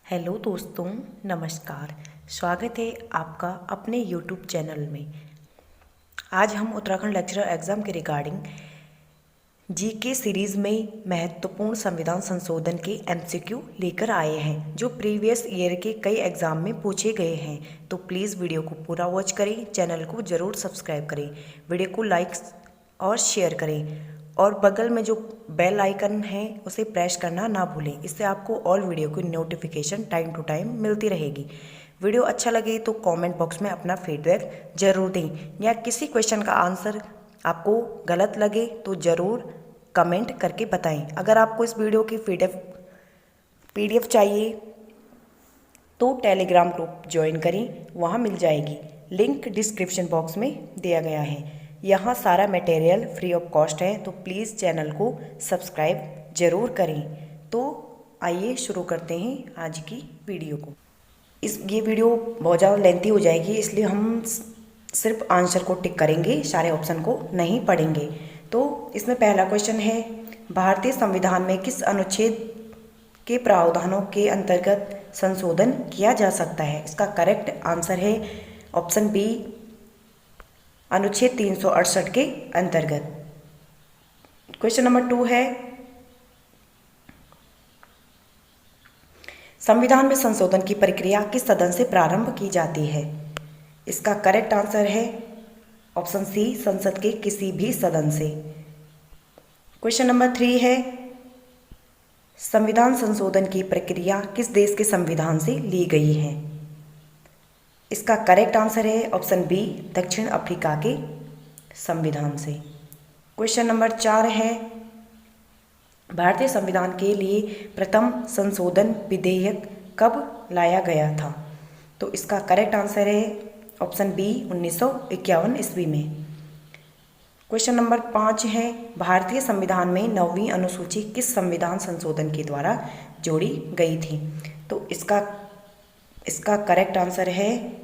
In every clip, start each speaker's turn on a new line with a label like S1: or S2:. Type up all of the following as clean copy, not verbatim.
S1: Hello दोस्तों, नमस्कार। स्वागत है आपका अपने यूट्यूब चैनल में। आज हम उत्तराखंड लेक्चरर एग्ज़ाम के रिगार्डिंग जीके सीरीज़ में महत्वपूर्ण संविधान संशोधन के एमसीक्यू लेकर आए हैं जो प्रीवियस ईयर के कई एग्ज़ाम में पूछे गए हैं। तो प्लीज़ वीडियो को पूरा वॉच करें, चैनल को ज़रूर सब्सक्राइब करें, वीडियो को लाइक और शेयर करें और बगल में जो बेल आइकन है उसे प्रेस करना ना भूलें। इससे आपको ऑल वीडियो की नोटिफिकेशन टाइम टू टाइम मिलती रहेगी। वीडियो अच्छा लगे तो कमेंट बॉक्स में अपना फीडबैक ज़रूर दें, या किसी क्वेश्चन का आंसर आपको गलत लगे तो ज़रूर कमेंट करके बताएं। अगर आपको इस वीडियो की पीडीएफ चाहिए तो टेलीग्राम ग्रुप ज्वाइन करें, वहाँ मिल जाएगी। लिंक डिस्क्रिप्शन बॉक्स में दिया गया है। यहाँ सारा मटेरियल फ्री ऑफ कॉस्ट है, तो प्लीज़ चैनल को सब्सक्राइब ज़रूर करें। तो आइए शुरू करते हैं आज की वीडियो को। ये वीडियो बहुत ज़्यादा लेंथी हो जाएगी, इसलिए हम सिर्फ आंसर को टिक करेंगे, सारे ऑप्शन को नहीं पढ़ेंगे। तो इसमें पहला क्वेश्चन है, भारतीय संविधान में किस अनुच्छेद के प्रावधानों के अंतर्गत संशोधन किया जा सकता है? इसका करेक्ट आंसर है ऑप्शन बी, अनुच्छेद 368 के अंतर्गत। क्वेश्चन नंबर 2 है, संविधान में संशोधन की प्रक्रिया किस सदन से प्रारंभ की जाती है? इसका करेक्ट आंसर है ऑप्शन सी, संसद के किसी भी सदन से। क्वेश्चन नंबर 3 है, संविधान संशोधन की प्रक्रिया किस देश के संविधान से ली गई है? इसका करेक्ट आंसर है ऑप्शन बी, दक्षिण अफ्रीका के संविधान से। क्वेश्चन नंबर 4 है, भारतीय संविधान के लिए प्रथम संशोधन विधेयक कब लाया गया था? तो इसका करेक्ट आंसर है ऑप्शन बी, 1951 ईस्वी में। क्वेश्चन नंबर 5 है, भारतीय संविधान में 9वीं अनुसूची किस संविधान संशोधन के द्वारा जोड़ी गई थी? तो इसका करेक्ट आंसर है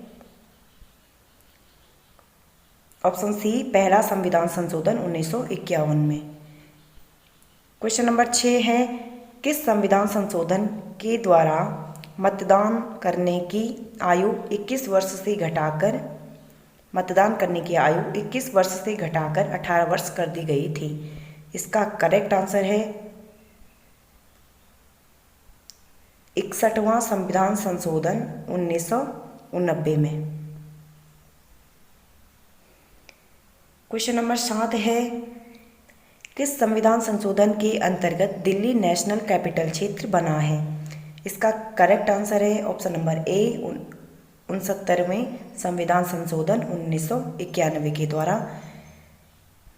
S1: ऑप्शन सी, पहला संविधान संशोधन 1951 में। क्वेश्चन नंबर 6 है, किस संविधान संशोधन के द्वारा मतदान करने की आयु 21 वर्ष से घटाकर 18 वर्ष कर दी गई थी? इसका करेक्ट आंसर है 61वां संविधान संशोधन 1989 में। क्वेश्चन नंबर 7 है, किस संविधान संशोधन के अंतर्गत दिल्ली नेशनल कैपिटल क्षेत्र बना है? इसका करेक्ट आंसर है ऑप्शन नंबर ए, 69वें संविधान संशोधन 1991 के द्वारा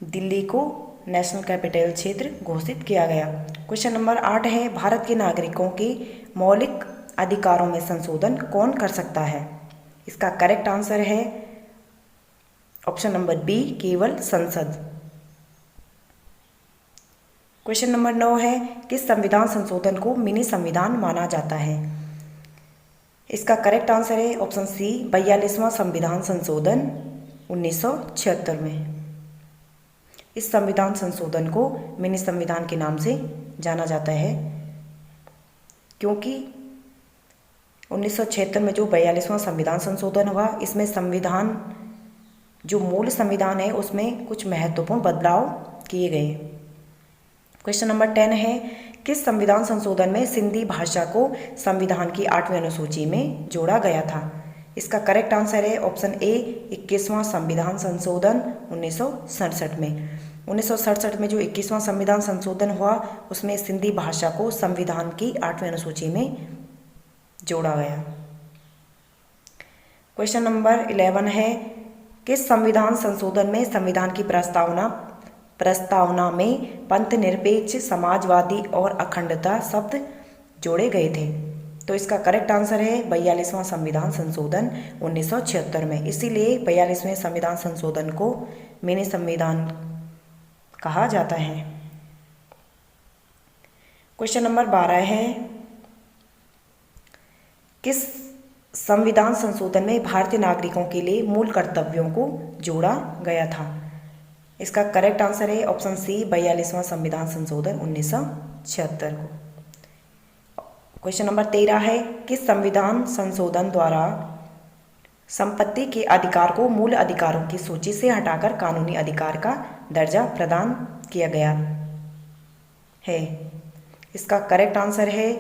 S1: दिल्ली को नेशनल कैपिटल क्षेत्र घोषित किया गया। क्वेश्चन नंबर 8 है, भारत के नागरिकों के मौलिक अधिकारों में संशोधन कौन कर सकता है? इसका करेक्ट आंसर है ऑप्शन नंबर बी, केवल संसद। क्वेश्चन नंबर 9 है, किस संविधान संशोधन को मिनी संविधान माना जाता है? इसका करेक्ट आंसर है ऑप्शन सी, 42वां संविधान संशोधन 1976 में। इस संविधान संशोधन को मिनी संविधान के नाम से जाना जाता है, क्योंकि 1976 में जो 42वां संविधान संशोधन हुआ, इसमें संविधान जो मूल संविधान है उसमें कुछ महत्वपूर्ण बदलाव किए गए। क्वेश्चन नंबर 10 है, किस संविधान संशोधन में सिंधी भाषा को संविधान की 8वीं अनुसूची में जोड़ा गया था? इसका करेक्ट आंसर है ऑप्शन ए, 21वां संविधान संशोधन 1967 में। 1967 में जो 21वां संविधान संशोधन हुआ उसमें सिंधी भाषा को संविधान की 8वीं अनुसूची में जोड़ा गया। क्वेश्चन नंबर 11 है, किस संविधान संशोधन में संविधान की प्रस्तावना में पंथ निरपेक्ष, समाजवादी और अखंडता शब्द जोड़े गए थे? तो इसका करेक्ट आंसर है 42वां संविधान संशोधन 1976 में। इसीलिए 42वें संविधान संशोधन को मिनी संविधान कहा जाता है। क्वेश्चन नंबर 12 है, किस संविधान संशोधन में भारतीय नागरिकों के लिए मूल कर्तव्यों को जोड़ा गया था? इसका करेक्ट आंसर है ऑप्शन सी, 42वां संविधान संशोधन 1976 को। क्वेश्चन नंबर 13 है किस संविधान संशोधन द्वारा संपत्ति के अधिकार को मूल अधिकारों की सूची से हटाकर कानूनी अधिकार का दर्जा प्रदान किया गया है? इसका करेक्ट आंसर है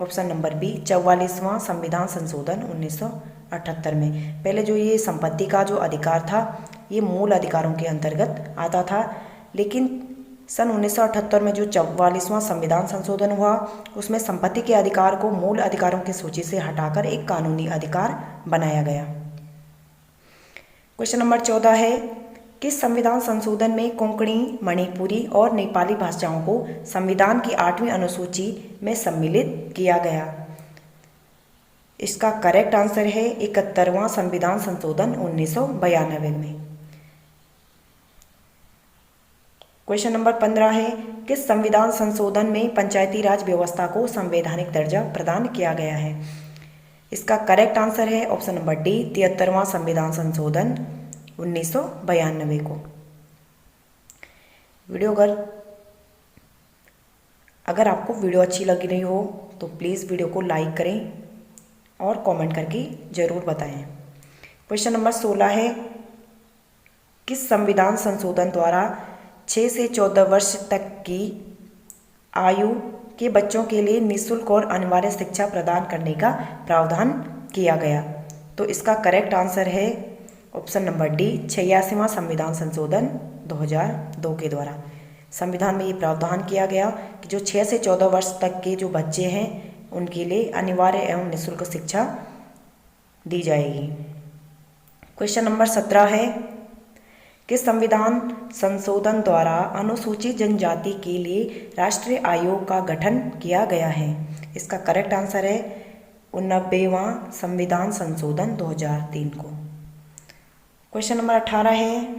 S1: ऑप्शन नंबर बी 44वां संविधान संशोधन 1978 में। पहले जो ये संपत्ति का जो अधिकार था ये मूल अधिकारों के अंतर्गत आता था, लेकिन सन 1978 में जो 44वां संविधान संशोधन हुआ उसमें संपत्ति के अधिकार को मूल अधिकारों की सूची से हटाकर एक कानूनी अधिकार बनाया गया। क्वेश्चन नंबर 14 है किस संविधान संशोधन में कोंकणी, मणिपुरी और नेपाली भाषाओं को संविधान की 8वीं अनुसूची में सम्मिलित किया गया? इसका करेक्ट आंसर है 71वां संविधान संशोधन 1992 में। क्वेश्चन नंबर 15 है किस संविधान संशोधन में पंचायती राज व्यवस्था को संवैधानिक दर्जा प्रदान किया गया है? इसका करेक्ट आंसर है ऑप्शन नंबर डी 73वां संविधान संशोधन 1992 को। वीडियो अगर आपको वीडियो अच्छी लग रही हो तो प्लीज़ वीडियो को लाइक करें और कमेंट करके ज़रूर बताएं। क्वेश्चन नंबर 16 है किस संविधान संशोधन द्वारा 6 से 14 वर्ष तक की आयु के बच्चों के लिए निःशुल्क और अनिवार्य शिक्षा प्रदान करने का प्रावधान किया गया? तो इसका करेक्ट आंसर है ऑप्शन नंबर डी 86वां संविधान संशोधन 2002 के द्वारा। संविधान में ये प्रावधान किया गया कि जो 6 से 14 वर्ष तक के जो बच्चे हैं उनके लिए अनिवार्य एवं निःशुल्क शिक्षा दी जाएगी। क्वेश्चन नंबर 17 है किस संविधान संशोधन द्वारा अनुसूचित जनजाति के लिए राष्ट्रीय आयोग का गठन किया गया है? इसका करेक्ट आंसर है 89वां संविधान संशोधन 2003 को। क्वेश्चन नंबर 18 है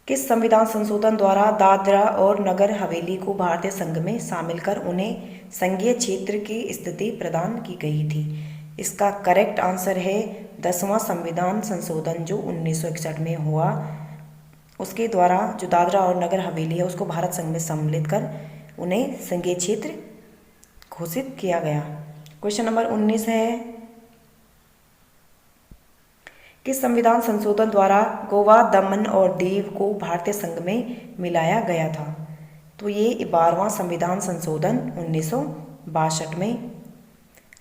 S1: किस संविधान संशोधन द्वारा दादरा और नगर हवेली को भारतीय संघ में शामिल कर उन्हें संघीय क्षेत्र की स्थिति प्रदान की गई थी? इसका करेक्ट आंसर है 10वां संविधान संशोधन जो 1961 में हुआ, उसके द्वारा जो दादरा और नगर हवेली है उसको भारत संघ में सम्मिलित कर उन्हें संघीय क्षेत्र घोषित किया गया। क्वेश्चन नंबर 19 है किस संविधान संशोधन द्वारा गोवा, दमन और दीव को भारतीय संघ में मिलाया गया था? तो ये 12वां संविधान संशोधन 1962 में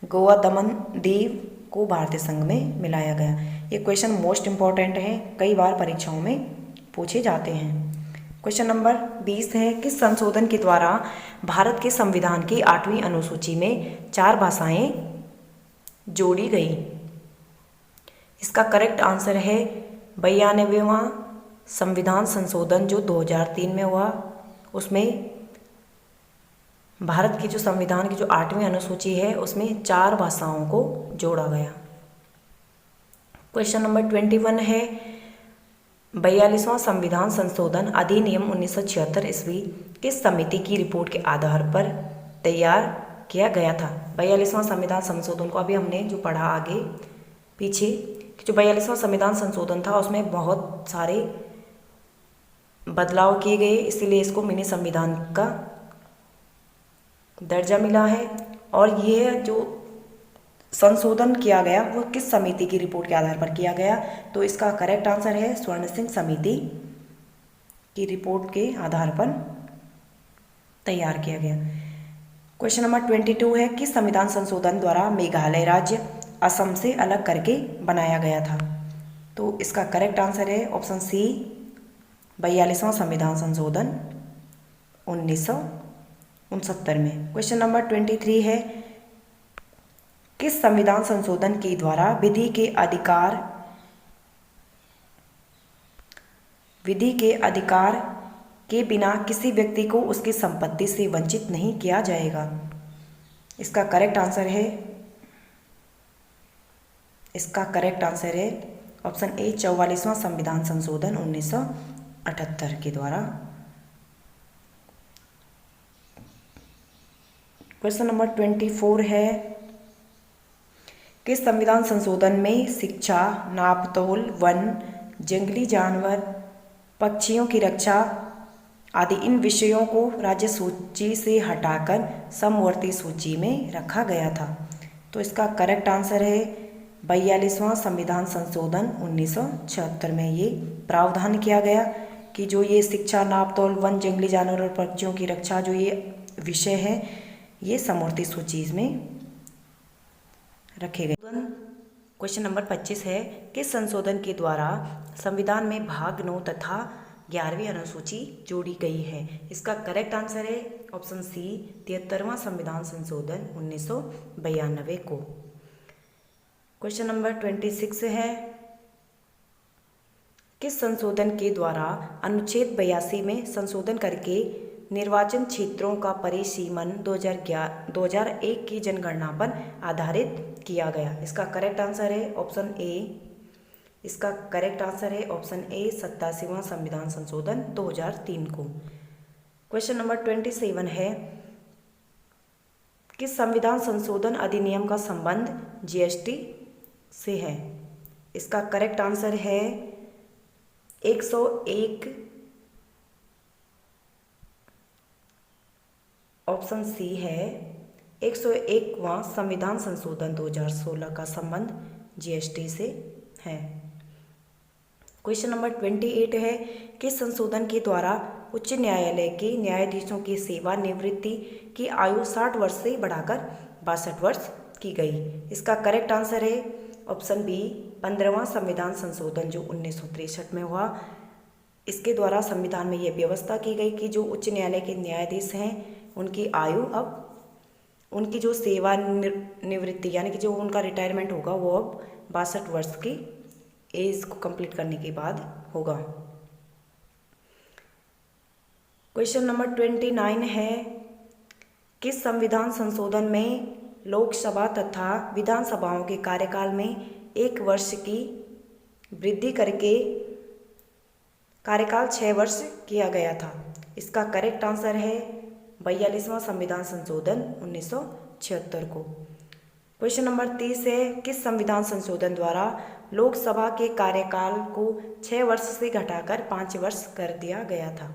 S1: गोवा, दमन, दीव को भारतीय संघ में मिलाया गया। ये क्वेश्चन मोस्ट इम्पॉर्टेंट है, कई बार परीक्षाओं में पूछे जाते हैं। क्वेश्चन नंबर 20 है किस संशोधन के द्वारा भारत के संविधान की 8वीं अनुसूची में 4 भाषाएं जोड़ी गई? इसका करेक्ट आंसर है 92वां संविधान संशोधन जो 2003 में हुआ, उसमें भारत की जो संविधान की जो 8वीं अनुसूची है उसमें 4 भाषाओं को जोड़ा गया। क्वेश्चन नंबर 21 है 42वां संविधान संशोधन अधिनियम 1976 ईस्वी किस समिति की रिपोर्ट के आधार पर तैयार किया गया था? 42वां संविधान संशोधन को अभी हमने जो पढ़ा आगे पीछे, जो 42वां संविधान संशोधन था उसमें बहुत सारे बदलाव किए गए, इसीलिए इसको मिनी संविधान का दर्जा मिला है। और ये जो संशोधन किया गया वो किस समिति की रिपोर्ट के आधार पर किया गया? तो इसका करेक्ट आंसर है स्वर्ण सिंह समिति की रिपोर्ट के आधार पर तैयार किया गया। क्वेश्चन नंबर 22 है किस संविधान संशोधन द्वारा मेघालय राज्य असम से अलग करके बनाया गया था? तो इसका करेक्ट आंसर है ऑप्शन सी 42वां संविधान संशोधन 1969 में। क्वेश्चन नंबर 23 है किस संविधान संशोधन के द्वारा विधि के अधिकार के बिना किसी व्यक्ति को उसकी संपत्ति से वंचित नहीं किया जाएगा? इसका करेक्ट आंसर है ऑप्शन ए 44वां संविधान संशोधन 1978 के द्वारा। क्वेश्चन नंबर 24 है किस संविधान संशोधन में शिक्षा, नापतोल, वन, जंगली जानवर, पक्षियों की रक्षा आदि इन विषयों को राज्य सूची से हटाकर समवर्ती सूची में रखा गया था। तो इसका करेक्ट आंसर है 42वां संविधान संशोधन 1976 में ये प्रावधान किया गया कि जो ये शिक्षा, नापतोल, वन, जंगली जानवर और पक्षियों की रक्षा जो ये विषय है ये समवर्ती सूची में रखे गए। क्वेश्चन नंबर 25 है किस संशोधन के द्वारा संविधान में भाग 9 तथा 11वीं अनुसूची जोड़ी गई है? इसका करेक्ट आंसर है ऑप्शन सी 73वां संविधान संशोधन 1992 को। क्वेश्चन नंबर 26 है किस संशोधन के द्वारा अनुच्छेद 82 में संशोधन करके निर्वाचन क्षेत्रों का परिसीमन 2001 की जनगणना पर आधारित किया गया? इसका करेक्ट आंसर है ऑप्शन ए। इसका करेक्ट आंसर है ऑप्शन ए 87वां संविधान संशोधन 2003 को। क्वेश्चन नंबर 27 है किस संविधान संशोधन अधिनियम का संबंध जीएसटी से है? इसका करेक्ट आंसर है 101 ऑप्शन सी है 101वां संविधान संशोधन 2016 का संबंध जीएसटी से है। क्वेश्चन नंबर 28 है किस संशोधन के द्वारा उच्च न्यायालय के न्यायाधीशों की सेवानिवृत्ति की आयु 60 वर्ष से बढ़ाकर 62 वर्ष की गई? इसका करेक्ट आंसर है ऑप्शन बी 15वां संविधान संशोधन जो 1963 में हुआ। इसके द्वारा संविधान में यह व्यवस्था की गई कि जो उच्च न्यायालय के न्यायाधीश हैं उनकी आयु अब उनकी जो सेवा निवृत्ति यानी कि जो उनका रिटायरमेंट होगा वो अब 62 वर्ष की एज को कंप्लीट करने के बाद होगा। क्वेश्चन नंबर 29 है किस संविधान संशोधन में लोकसभा तथा विधानसभाओं के कार्यकाल में 1 वर्ष की वृद्धि करके कार्यकाल 6 वर्ष किया गया था? इसका करेक्ट आंसर है 42वां संविधान संशोधन 1976 को। क्वेश्चन नंबर 30 है किस संविधान संशोधन द्वारा लोकसभा के कार्यकाल को 6 वर्ष से घटाकर 5 वर्ष कर दिया गया था?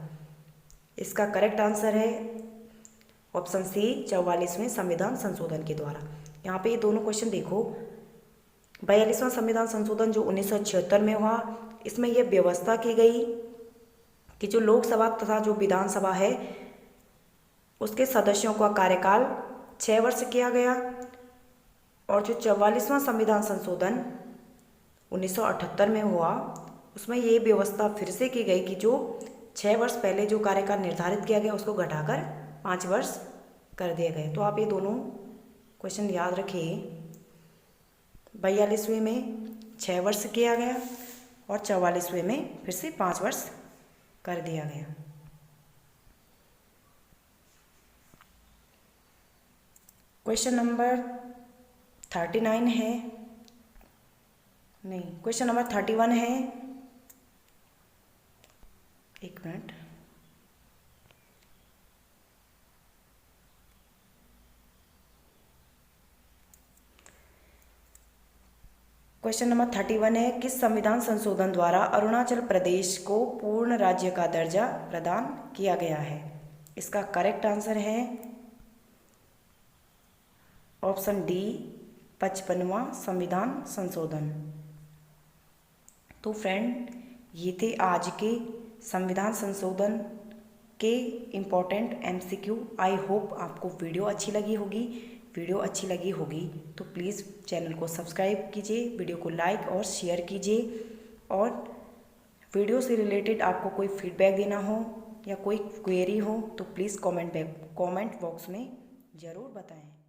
S1: इसका करेक्ट आंसर है ऑप्शन सी 44वें संविधान संशोधन के द्वारा। यहाँ पे ये दोनों क्वेश्चन देखो। 42वां संविधान संशोधन जो 1976 में हुआ इसमें यह व्यवस्था की गई कि जो लोकसभा तथा जो विधानसभा है उसके सदस्यों का कार्यकाल 6 वर्ष किया गया। और जो 44वां संविधान संशोधन 1978 में हुआ उसमें ये व्यवस्था फिर से की गई कि जो 6 वर्ष पहले जो कार्यकाल निर्धारित किया गया उसको घटाकर 5 वर्ष कर दिए गए। तो आप ये दोनों क्वेश्चन याद रखिए। 42वें में 6 वर्ष किया गया और 44वें में फिर से 5 वर्ष कर दिया गया। क्वेश्चन नंबर 39 है नहीं क्वेश्चन नंबर 31 है। एक मिनट। क्वेश्चन नंबर 31 है किस संविधान संशोधन द्वारा अरुणाचल प्रदेश को पूर्ण राज्य का दर्जा प्रदान किया गया है? इसका करेक्ट आंसर है ऑप्शन डी 55वां संविधान संशोधन। तो फ्रेंड ये थे आज के संविधान संशोधन के इम्पोर्टेंट एमसीक्यू। आई होप आपको वीडियो अच्छी लगी होगी। वीडियो अच्छी लगी होगी तो प्लीज़ चैनल को सब्सक्राइब कीजिए, वीडियो को लाइक और शेयर कीजिए। और वीडियो से रिलेटेड आपको कोई फीडबैक देना हो या कोई क्वेरी हो तो प्लीज़ कमेंट बॉक्स में ज़रूर बताएं।